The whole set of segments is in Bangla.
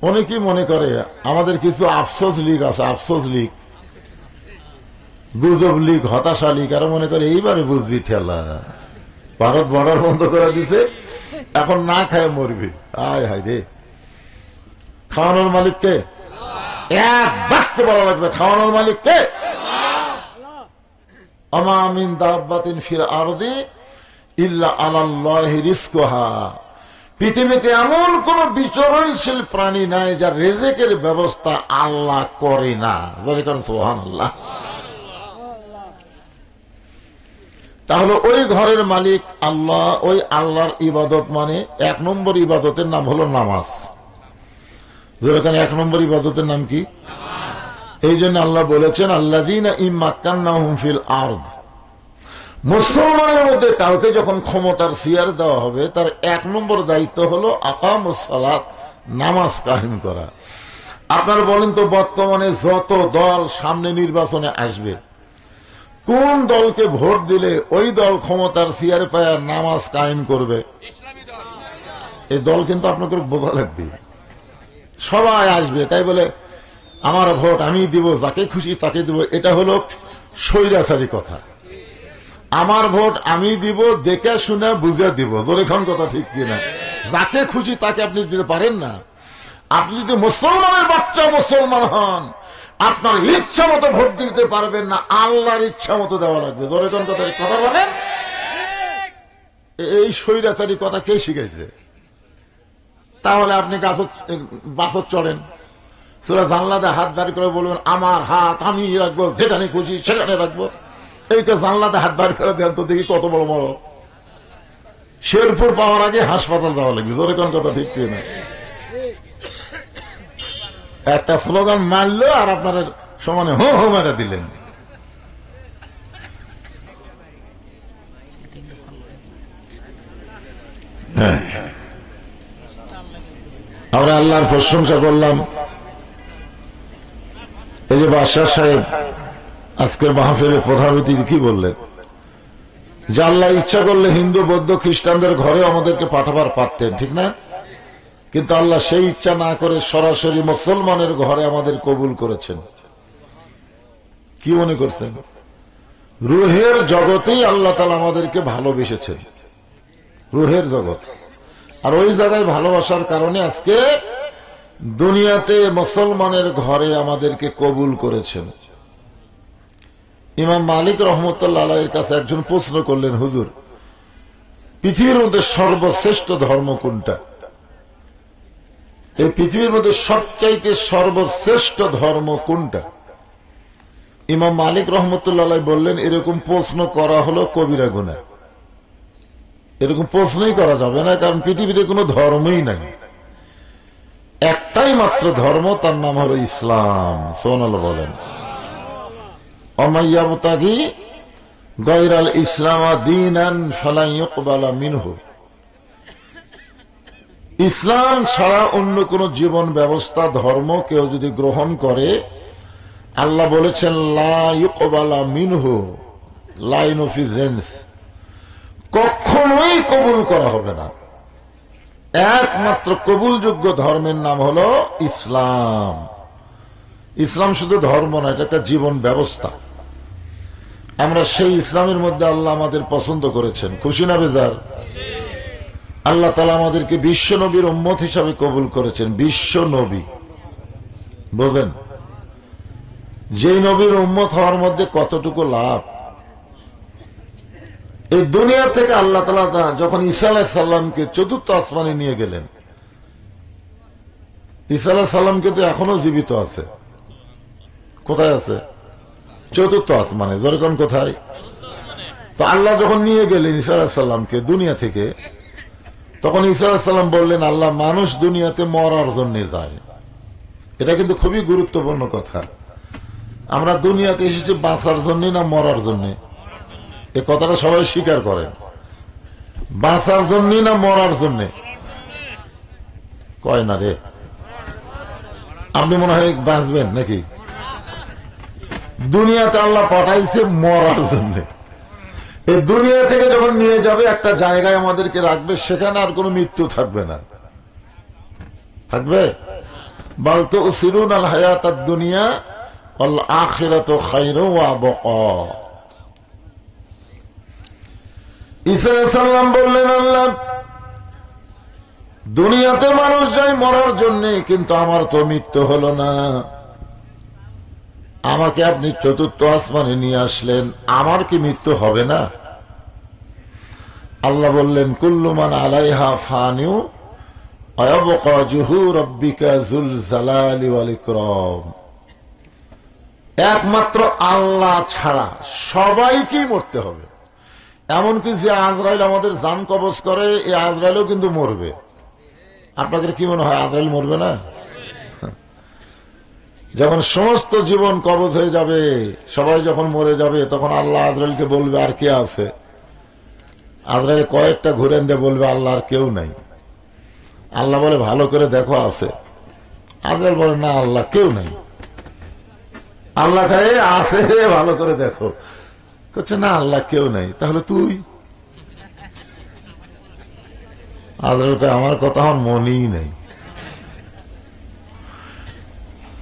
অনেকেই মনে করে আমাদের কিছু আফসোস লীগ আছে, আফসোস লীগ, গুজব লীগ, হতাশা লীগ, আর মনে করে এইবারে বুঝবি ঠেলা, ভারত বর্ডার বন্ধ করে দিছে, এখন না খায় মরবি। আয় হায় রে, খাওয়ানোর মালিককে এক বাস্তে বলা লাগবে, খাওয়ানোর মালিককে। আমা মিন দাব্বাতিন ফিল আরদি ইল্লা আলাল্লাহি রিজকুহা, পৃথিবীতে এমন কোন বিচরণশীল প্রাণী নাই যার রিজিকের ব্যবস্থা আল্লাহ করে না। সুবহানাল্লাহ। তাহলে ওই ঘরের মালিক আল্লাহ, ওই আল্লাহর ইবাদত মানে এক নম্বর ইবাদতের নাম হলো নামাজ। যেখানে এক নম্বর ইবাদতের নাম কি? এই জন্য আল্লাহ বলেছেন আল্লাযীনা ইম্মাক্কান্নাহুম ফিল আরদ, মুসলমানের মধ্যে কাউকে যখন ক্ষমতার চেয়ার দেওয়া হবে তার এক নম্বর দায়িত্ব হলো আকামুস সালাত, নামাজ কায়েম করা। আপনারা বলেন তো, বর্তমানে যত দল সামনে নির্বাচনে আসবে, কোন দলকে ভোট দিলে ওই দল ক্ষমতার চেয়ারে পায় নামাজ কায়েম করবে? এই দল কিন্তু আপনাকে বোঝা লাগবে। সবাই আসবে, তাই বলে আমার ভোট আমি দিব, যাকে খুশি তাকে দিব, এটা হলো স্বৈরাচারী কথা। আমার ভোট আমি দিব, দেখে শুনে বুঝে দিব। জোরেখন কথা ঠিক কিনা? যাকে খুশি তাকে আপনি দিতে পারেন না। আপনি যদি মুসলমানের বাচ্চা মুসলমান হন, আপনার ইচ্ছা মতো ভোট দিতে পারবেন না, আল্লাহর ইচ্ছা মতো দেওয়া লাগবে। জোরেখন কথা কথা বলেন। এই স্বৈরাচারী কথা কে শিখাইছে? তাহলে আপনি বাসত চড়েন, সেটা জানলাতে হাত বাড়ি করে বলবেন আমার হাত আমি রাখবো, যেখানে খুশি সেখানে রাখবো। এইটা জানলাতে হাত বাড়ি করে দেন তো দেখি কত বড় বড়। শেরপুর পাওয়ার আগে হাসপাতাল যাওয়া লাগবে। জোরে কোন কথা ঠিক কি না? একটা স্লোগান মারলো আর আপনার সমানে হো হো মেরে দিলেন। হ্যাঁ, আমরা আল্লাহর প্রশংসা করলাম। এই যে বাদশাহ সাহেব আজকের মাহফিলের প্রধান অতিথি কি বললেন, যে আল্লাহ ইচ্ছা করলে হিন্দু বৌদ্ধ খ্রিস্টানদের ঘরে আমাদেরকে পাঠাবার পারতেন, ঠিক না? কিন্তু আল্লাহ সেই ইচ্ছা না করে সরাসরি মুসলমানের ঘরে আমাদের কবুল করেছেন। কি মনে করছেন? রুহের জগতেই আল্লাহ তাআলা আমাদেরকে ভালোবেসেছেন, রুহের জগৎ। আর ওই জায়গায় ভালোবাসার কারণে আজকে দুনিয়াতে মুসলমানের ঘরে আমাদেরকে কবুল করেছেন। ইমাম মালিক রহমতুল্লাহ আলাইহির কাছে একজন প্রশ্ন করলেন, হুজুর, পৃথিবীর মধ্যে সর্বশ্রেষ্ঠ ধর্ম কোনটা? এই পৃথিবীর মধ্যে সবচাইতে সর্বশ্রেষ্ঠ ধর্ম কোনটা? ইমাম মালিক রহমতুল্লাহ আলাইহি বললেন, এরকম প্রশ্ন করা হলো কবিরা গুনাহ। এরকম প্রশ্নই করা যাবে না, কারণ পৃথিবীতে কোনো ধর্মই নাই, একটাই মাত্র ধর্ম, তার নাম হলো ইসলাম। সুবহানাল্লাহ বলেন। অমাইয়াবতাগি গায়রাল ইসলাম দীনান ফালা ইউকবালা মিনহু, ইসলাম ছাড়া অন্য কোন জীবন ব্যবস্থা ধর্ম কেউ যদি গ্রহণ করে, আল্লাহ বলেছেন লা ইউকবালা মিনহু, লাইন অফ জেন্স, কখনোই কবুল করা হবে না। একমাত্র কবুলযোগ্য ধর্মের নাম হলো ইসলাম। ইসলাম শুধু ধর্ম না, এটা একটা জীবন ব্যবস্থা। আমরা সেই ইসলামের মধ্যে আল্লাহ আমাদের পছন্দ করেছেন। খুশি না বেজার? আল্লাহ তাআলা আমাদেরকে বিশ্ব নবীর উম্মত হিসাবে কবুল করেছেন। বিশ্ব নবী, বোঝেন যে নবীর উম্মত হওয়ার মধ্যে কতটুকু লাভ। এই দুনিয়া থেকে আল্লাহ তাআলা যখন ঈসা আলাইহিস সালামকে চতুর্থ আসমানে নিয়ে গেলেন, ঈসা আলাইহিস সালাম কিন্তু এখনো জীবিত আছে। কোথায় আছে? চতুর্থ আসমানে। যেরকম কোথায়? তো আল্লাহ যখন নিয়ে গেলেন ঈসা আলাইহিস সালামকে দুনিয়া থেকে, তখন ঈসা আলাইহিস সালাম বললেন, আল্লাহ মানুষ দুনিয়াতে মরার জন্য যায়। এটা কিন্তু খুবই গুরুত্বপূর্ণ কথা। আমরা দুনিয়াতে এসেছি বাঁচার জন্য না মরার জন্য? এই কথাটা সবাই স্বীকার করেন। বাঁচার জন্য না মরার জন্য? কয় না রে। আপনি মনে হয় বাঁচবেন নাকি? দুনিয়াতে আল্লাহ পাঠাইছে মরার জন্য। এই দুনিয়া থেকে যখন নিয়ে যাবে একটা জায়গায় আমাদেরকে রাখবে, সেখানে আর কোনো মৃত্যু থাকবে না। থাকবে? বাল তুসিরুনাল হায়াতাদ দুনিয়া ওয়াল আখিরাতু খায়রুন ওয়া আবকা। ঈসা আলাইহিস সালাম বললেন, আল্লাহ, দুনিয়াতে মানুষ যায় মরার জন্য, কিন্তু আমার তো মৃত্যু হলো না। আমাকে আপনি চতুর্থ আসমানে নিয়ে আসলেন, আমার কি মৃত্যু হবে না? আল্লাহ বললেন, কুল্লু মান আলাইহা ফানিউ ওয়া ইয়াবকা ওয়াজহু রাব্বিকা যুল জালালি ওয়াল ইকরাম। একমাত্র আল্লাহ ছাড়া সবাইকেই মরতে হবে। এমনকি যে আজরাইল আমাদের জান কবজ করে, এই আজরাইলও কিন্তু মরবে। আপনাদের কি মনে হয় আজরাইল মরবে না? যখন সমস্ত জীবন কবজ হয়ে যাবে, সবাই যখন মরে যাবে, তখন আল্লাহ আজরাইলকে বলবে, আর কে আছে? আজরাইল কয়েকটা ঘুরেন দিয়ে বলবে, আল্লাহ আর কেউ নাই। আল্লাহ বলে, ভালো করে দেখো আছে। আজরাইল বলে, না আল্লাহ কেউ নাই। আল্লাহ কাছে আছে, ভালো করে দেখো। বলছে, না আল্লাহ কেউ নাই। তাহলে তুই? আজরাইল কয়, আমার কথা আমার মনেই নেই।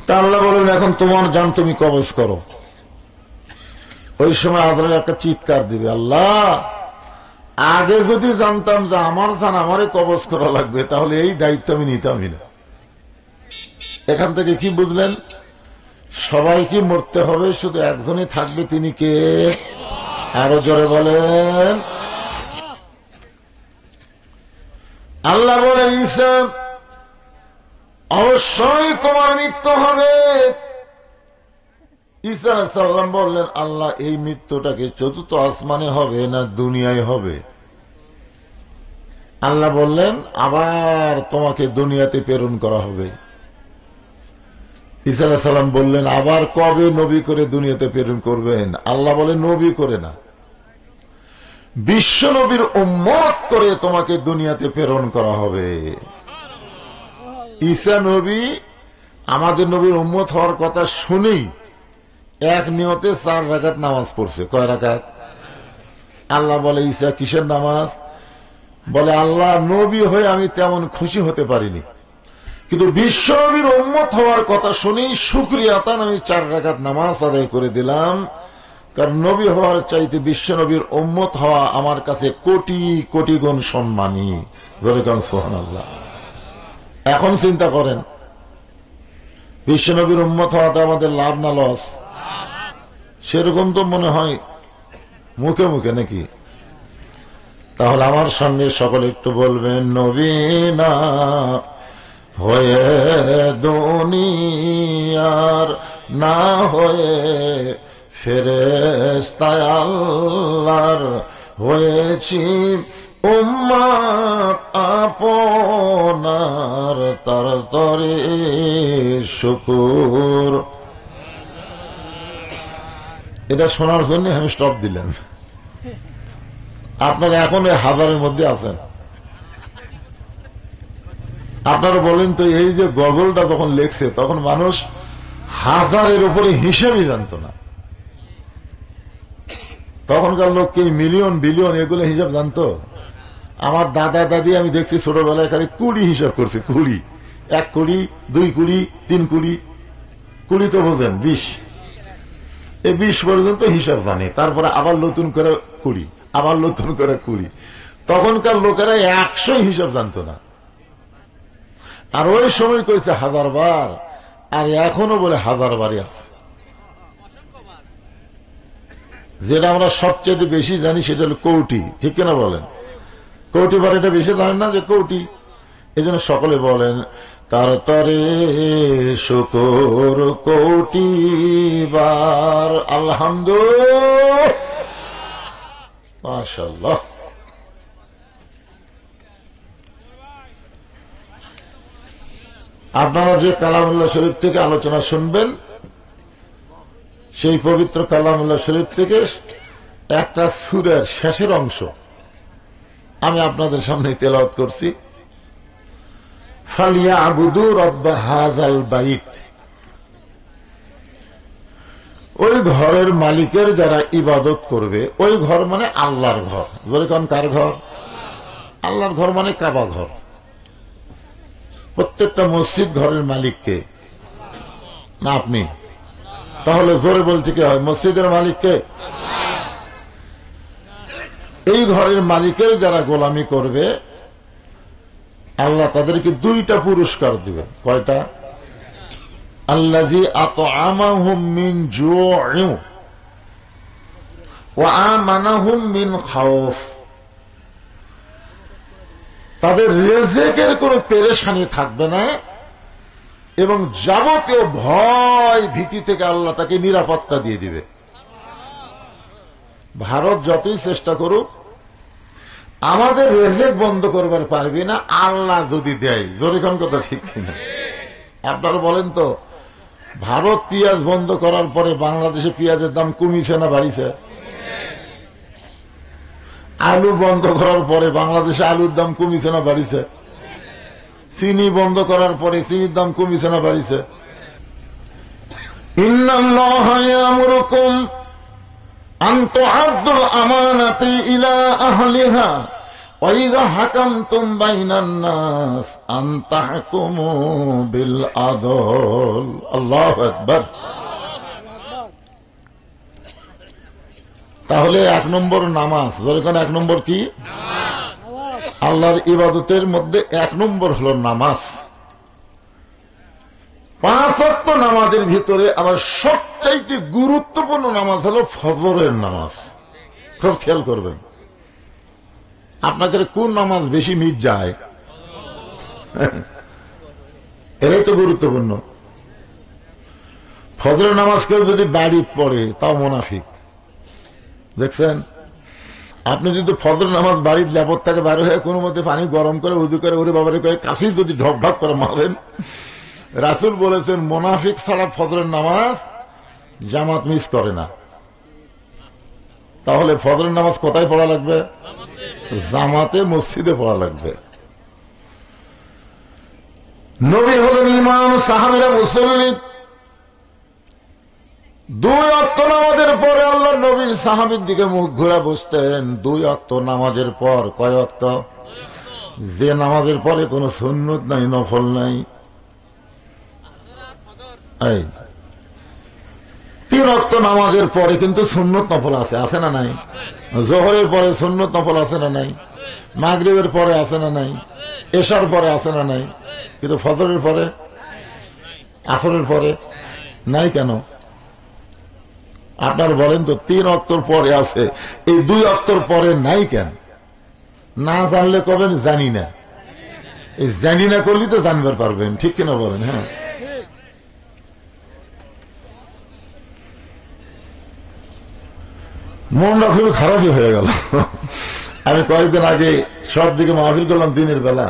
তা আল্লাহ বলেন, এখন তোমার জান তুমি কবজ করো। ওই সময় আজরাইল একটা চিৎকার দিবে, আল্লাহ, আগে যদি জানতাম যে আমার জান আমারে কবজ করা লাগবে, তাহলে এই দায়িত্ব আমি নিতামই না। এখান থেকে কি বুঝলেন? সবাইকে মরতে হবে, শুধু একজনই থাকবে, তিনি কে? আরো জোরে বলেন। আল্লাহ বলেন, ঈসা, অবশ্যই তোমার মৃত্যু হবে। ঈসা আলাইহিস সালাম বললেন, আল্লাহ, এই মৃত্যুটাকে চতুর্থ আসমানে হবে না দুনিয়ায় হবে? আল্লাহ বললেন, আবার তোমাকে দুনিয়াতে প্রেরণ করা হবে। ঈসা আলাইহিস সালাম বললেন, আবার কবে নবী করে দুনিয়াতে প্রেরণ করবেন? আল্লাহ বলেন, নবী করে না, বিশ্ব নবীর উম্মত করে তোমাকে দুনিয়াতে প্রেরণ করা হবে। ঈসা নবী আমাদের নবীর উম্মত হওয়ার কথা শুনেই এক নিয়তে 4 রাকাত নামাজ পড়ছে। কয় রাকাত? আল্লাহ বলে, ঈসা কিসের নামাজ? বলে, আল্লাহ, নবী হয়ে আমি তেমন খুশি হতে পারিনি, কিন্তু বিশ্ব নবীর উম্মত হওয়ার কথা শুনেই শুকরিয়াতান আমি 4 রাকাত নামাজ আদায় করে দিলাম। কারণ নবী হওয়ার চাইতে বিশ্ব নবীর উম্মত হওয়া আমার কাছে কোটি কোটি গুণ সম্মানী। সুবহানাল্লাহ। এখন চিন্তা করেন, বিশ্ব নবীর উম্মত হওয়াটা আমাদের লাভ না লস? সেরকম তো মনে হয় মুখে মুখে, নাকি? তাহলে আমার সঙ্গে সকলে একটু বলবেন, নবী না হয়ে দুনিয়ার, না হয়ে ফেরেশতা আল্লাহর, হয়েছি উম্মত আপনার, তার তরে শুকুর। এটা শোনার জন্য আমি স্টপ দিলাম। আপনারা এখন এই হাজারের মধ্যে আছেন। আপনারা বলেন তো, এই যে গজলটা যখন লেখছে, তখন মানুষ হাজারের উপরে হিসেবই জানতো না। তখনকার লোক কি মিলিয়ন বিলিয়ন এগুলো হিসাব জানতো? আমার দাদা দাদি আমি দেখছি ছোটবেলায় খালি কুড়ি হিসাব করছে। কুড়ি, 1 কোটি, 2 কোটি, 3 কোটি। কুড়ি তো বোঝেন 20, এই 20 পর্যন্ত হিসাব জানে। তারপরে আবার নতুন করে কুড়ি, আবার নতুন করে কুড়ি। তখনকার লোকেরা 100 হিসাব জানতো না। আর ওই সময় কইছে 1000 বার, আর এখনো বলে 1000 বারই আছে। যেটা আমরা সবচেয়ে বেশি জানি সেটা হলো কৌটি, ঠিক কিনা বলেন? কৌটি বার, এটা বেশি জানেন না যে কৌটি? এই জন্য সকলে বলেন, তার তরে শুকর কৌটি বার, আলহামদুলিল্লাহ, মাশাআল্লাহ। আপনারা যে কালামুল্লাহ শরীফ থেকে আলোচনা শুনবেন, সেই পবিত্র কালামুল্লাহ শরীফ থেকে একটা সূরার শেষের অংশ আমি আপনাদের সামনে তেলাওয়াত করছি। ফালিয়াবুদু রাব্ব হাযাল বাইত, ওই ঘরের মালিকের যারা ইবাদত করবে, ওই ঘর মানে আল্লাহর ঘর। যেরকম কার ঘর? আল্লাহর ঘর মানে কাবা ঘর। প্রত্যেকটা মসজিদ ঘরের মালিককে না আপনি? তাহলে জোরে বলতে কি হয়? মসজিদের মালিককে। এই ঘরের মালিকের যারা গোলামি করবে আল্লাহ তাদেরকে দুইটা পুরস্কার দিবে। কয়টা? আল্লাযী আত'আমাহুম মিন জু'ইন ওয়া আমানাহুম মিন খাউফ। তাদের রিজিকের কোনো পেরেশানি থাকবে না এবং যাবতীয় ভয় ভীতি থেকে আল্লাহ তাকে নিরাপত্তা দিয়ে দিবে। ভারত যতই চেষ্টা করুক আমাদের রিজিক বন্ধ করবার পারবে না, আল্লাহ যদি দেয়। জোরেখান কথা ঠিক কিনা? আপনারা বলেন তো, ভারত পেঁয়াজ বন্ধ করার পরে বাংলাদেশে পেঁয়াজের দাম কমিছে না বাড়িছে? আলু বন্ধ করার পরে বাংলাদেশে আলুর দাম কমিছে না বাড়িছে? চিনি বন্ধ করার পরে চিনির দাম কমিছে না বাড়িছে? ইন্নাল্লাহা ইয়ামুরুকুম আন তুআদ্দুল আমানাতি ইলা আহলিহা ওয়া ইযা হাকামতুম বাইনান নাস আন তাহকুমু বিল আদল। আল্লাহু আকবার। তাহলে ১ নম্বর নামাজ। যেখানে ১ নম্বর কি? আল্লাহর ইবাদতের মধ্যে ১ নম্বর হলো নামাজ। ৫ ওয়াক্ত নামাজের ভিতরে আবার সবচাইতে গুরুত্বপূর্ণ নামাজ হলো ফজরের নামাজ। খুব খেয়াল করবেন, আপনাকে কোন নামাজ বেশি মিট যায় এটাই তো গুরুত্বপূর্ণ। ফজরের নামাজ কেউ যদি বাড়িতে পড়ে তাও মুনাফিক। দেখছেন, আপনি যদি ফজর নামাজ বাড়ির ল্যাপর থেকে বাইরে হয়ে কোনো মতে পানি গরম করে উজু করে ওরে বাবারে করে কাশি যদি ঢক ঢক করে মারেন, রাসূল বলেছেন মুনাফিক ছাড়া ফজরের নামাজ জামাত মিস করে না। তাহলে ফজরের নামাজ কোথায় পড়া লাগবে? জামাতে, মসজিদে পড়া লাগবে। নবী হলেন ইমাম, সাহাবীরা মুসল্লি। ২ ওয়াক্ত নামাজের পরে আল্লাহ নবীর সাহাবীর দিকে মুখ ঘুরে বসতেন। ২ ওয়াক্ত নামাজের পর। কয় ওয়াক্ত? যে নামাজের পরে কোনো সুন্নত নাই, নফল নাই। ৩ ওয়াক্ত নামাজের পরে কিন্তু সুন্নত নফল আছে, আছে না নাই? জোহরের পরে সুন্নত নফল আছে না নাই? মাগরিবের পরে আছে না নাই? এশার পরে আছে না নাই? কিন্তু ফজরের পরে, আসরের পরে নাই কেন? আপনার বলেন তো, ৩ ওয়াক্তর পরে আছে, এই ২ ওয়াক্তর পরে নাই কেন? না জানলে কবেন জানি না। এই জানি না করলে তো জানবার পারবেন, ঠিক কিনা বলেন? হ্যাঁ, মনটা খুবই খারাপই হয়ে গেল। আমি কয়েকদিন আগে সব দিকে মাহফিল করলাম দিনের বেলা,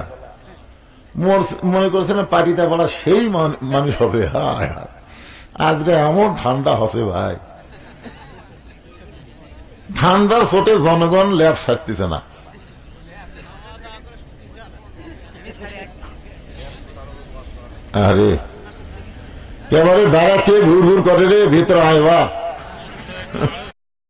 মনে করছিলাম পার্টিটা বলা সেই মানুষ হবে। হ্যাঁ, আজকে এমন ঠান্ডা হচ্ছে ভাই, ঠান্ডার চোটে জনগণ ল্যাব ছাড়তেছে না। আরে এবারে বেড়াকে ঘুর ঘুর করে রে, ভিতরে আয় বা